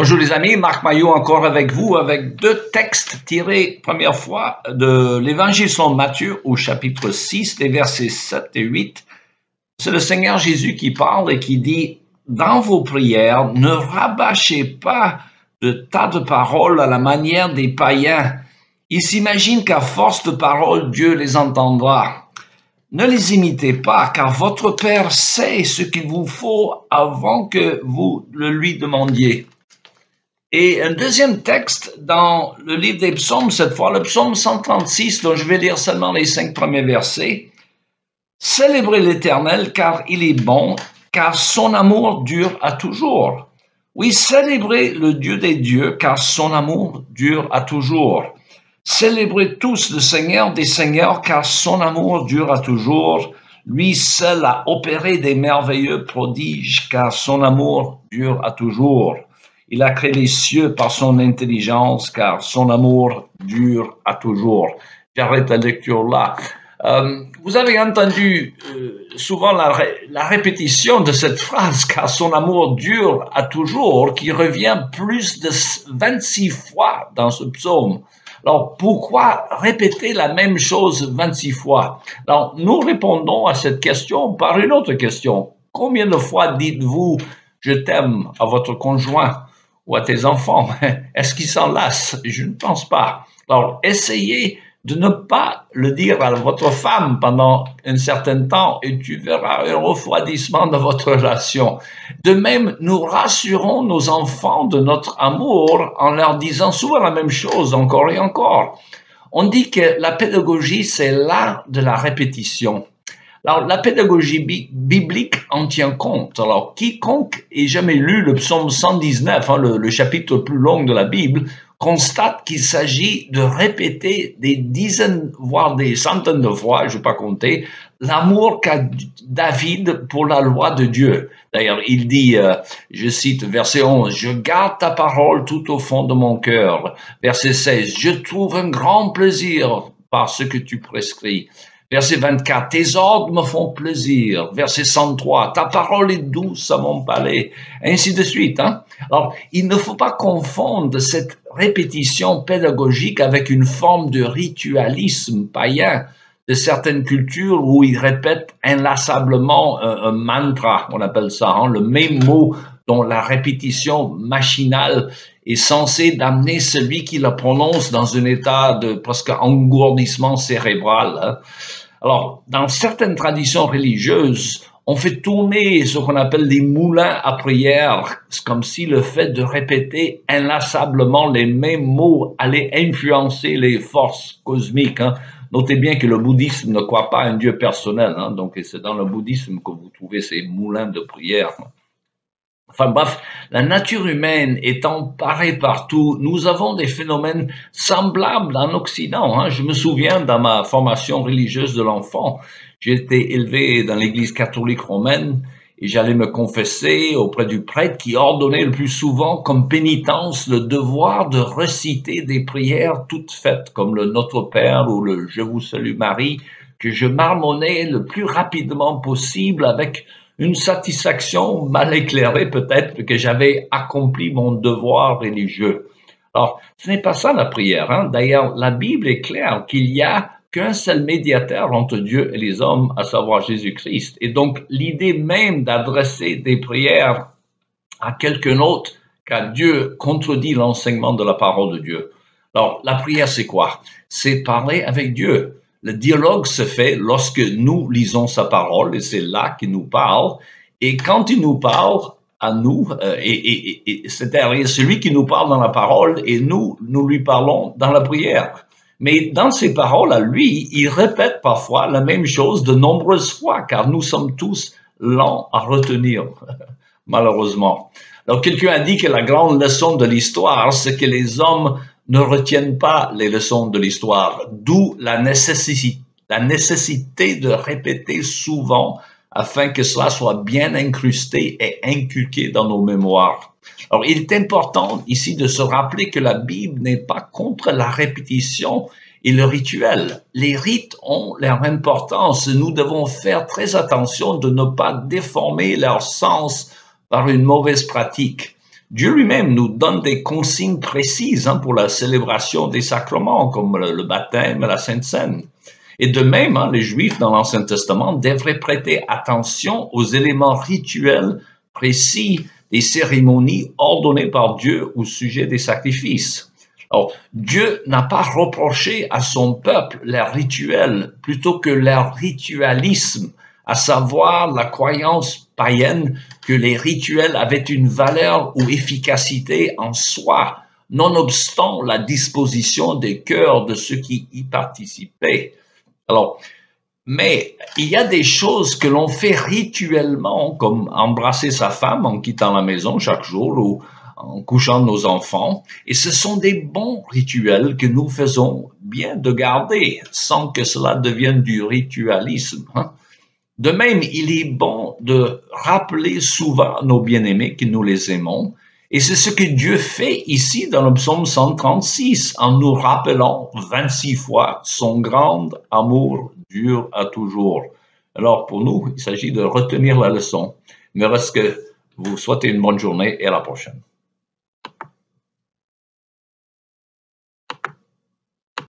Bonjour les amis, Marc Maillot encore avec vous avec deux textes tirés première fois de l'évangile selon Matthieu au chapitre 6, les versets 7 et 8. C'est le Seigneur Jésus qui parle et qui dit « Dans vos prières, ne rabâchez pas de tas de paroles à la manière des païens. Ils s'imaginent qu'à force de paroles, Dieu les entendra. Ne les imitez pas, car votre Père sait ce qu'il vous faut avant que vous le lui demandiez. » Et un deuxième texte dans le livre des psaumes, cette fois le psaume 136, dont je vais lire seulement les 5 premiers versets. « Célébrez l'Éternel, car il est bon, car son amour dure à toujours. Oui, célébrez le Dieu des dieux, car son amour dure à toujours. Célébrez tous le Seigneur des seigneurs, car son amour dure à toujours. Lui seul a opéré des merveilleux prodiges, car son amour dure à toujours. Il a créé les cieux par son intelligence, car son amour dure à toujours. » J'arrête la lecture là. Vous avez entendu souvent la répétition de cette phrase, car son amour dure à toujours, qui revient plus de 26 fois dans ce psaume. Alors, pourquoi répéter la même chose 26 fois? Alors, nous répondons à cette question par une autre question. Combien de fois dites-vous « je t'aime » à votre conjoint ou à tes enfants? Est-ce qu'ils s'en lassent? Je ne pense pas. Alors, essayez de ne pas le dire à votre femme pendant un certain temps et tu verras un refroidissement de votre relation. De même, nous rassurons nos enfants de notre amour en leur disant souvent la même chose encore et encore. On dit que la pédagogie, c'est l'art de la répétition. Alors, la pédagogie biblique en tient compte. Alors, quiconque ait jamais lu le psaume 119, le chapitre le plus long de la Bible, constate qu'il s'agit de répéter des dizaines, voire des centaines de fois, je ne vais pas compter, l'amour qu'a David pour la loi de Dieu. D'ailleurs, il dit, je cite verset 11, « Je garde ta parole tout au fond de mon cœur. » Verset 16, « Je trouve un grand plaisir par ce que tu prescris. » Verset 24, « Tes ordres me font plaisir. » Verset 103, « Ta parole est douce à mon palais. » Ainsi de suite. Alors, il ne faut pas confondre cette répétition pédagogique avec une forme de ritualisme païen de certaines cultures où ils répètent inlassablement un mantra, on appelle ça, le même mot dont la répétition machinale est censée d'amener celui qui la prononce dans un état de presque engourdissement cérébral. Alors, dans certaines traditions religieuses, on fait tourner ce qu'on appelle des moulins à prière. C'est comme si le fait de répéter inlassablement les mêmes mots allait influencer les forces cosmiques. Notez bien que le bouddhisme ne croit pas à un Dieu personnel. Donc, c'est dans le bouddhisme que vous trouvez ces moulins de prière. Enfin bref, la nature humaine étant pareille partout, nous avons des phénomènes semblables en Occident. Je me souviens dans ma formation religieuse de l'enfant, j'ai été élevé dans l'église catholique romaine et j'allais me confesser auprès du prêtre qui ordonnait le plus souvent comme pénitence le devoir de réciter des prières toutes faites comme le Notre Père ou le Je vous salue Marie, que je marmonnais le plus rapidement possible avec une satisfaction mal éclairée peut-être que j'avais accompli mon devoir religieux. Alors, ce n'est pas ça la prière. D'ailleurs, la Bible est claire qu'il n'y a qu'un seul médiateur entre Dieu et les hommes, à savoir Jésus-Christ. Et donc, l'idée même d'adresser des prières à quelqu'un autre qu'à Dieu contredit l'enseignement de la parole de Dieu. Alors, la prière, c'est quoi? C'est parler avec Dieu. Le dialogue se fait lorsque nous lisons sa parole, et c'est là qu'il nous parle. Et quand il nous parle à nous, c'est-à-dire celui qui nous parle dans la parole, et nous lui parlons dans la prière. Mais dans ses paroles à lui, il répète parfois la même chose de nombreuses fois, car nous sommes tous lents à retenir, malheureusement. Alors, quelqu'un a dit que la grande leçon de l'histoire, c'est que les hommes ne retiennent pas les leçons de l'histoire, d'où la nécessité de répéter souvent afin que cela soit bien incrusté et inculqué dans nos mémoires. Alors, il est important ici de se rappeler que la Bible n'est pas contre la répétition et le rituel. Les rites ont leur importance. Nous devons faire très attention de ne pas déformer leur sens par une mauvaise pratique. Dieu lui-même nous donne des consignes précises pour la célébration des sacrements, comme le baptême et la Sainte Seine. Et de même, les Juifs dans l'Ancien Testament devraient prêter attention aux éléments rituels précis des cérémonies ordonnées par Dieu au sujet des sacrifices. Alors, Dieu n'a pas reproché à son peuple leurs rituels plutôt que leur ritualisme, à savoir la croyance païenne que les rituels avaient une valeur ou efficacité en soi, nonobstant la disposition des cœurs de ceux qui y participaient. Alors, mais il y a des choses que l'on fait rituellement, comme embrasser sa femme en quittant la maison chaque jour ou en couchant nos enfants, et ce sont des bons rituels que nous faisons bien de garder, sans que cela devienne du ritualisme. De même, il est bon de rappeler souvent à nos bien-aimés que nous les aimons, et c'est ce que Dieu fait ici dans le psaume 136, en nous rappelant 26 fois son grand amour dure à toujours. Alors pour nous, il s'agit de retenir la leçon. Il me reste que vous souhaiter une bonne journée et à la prochaine.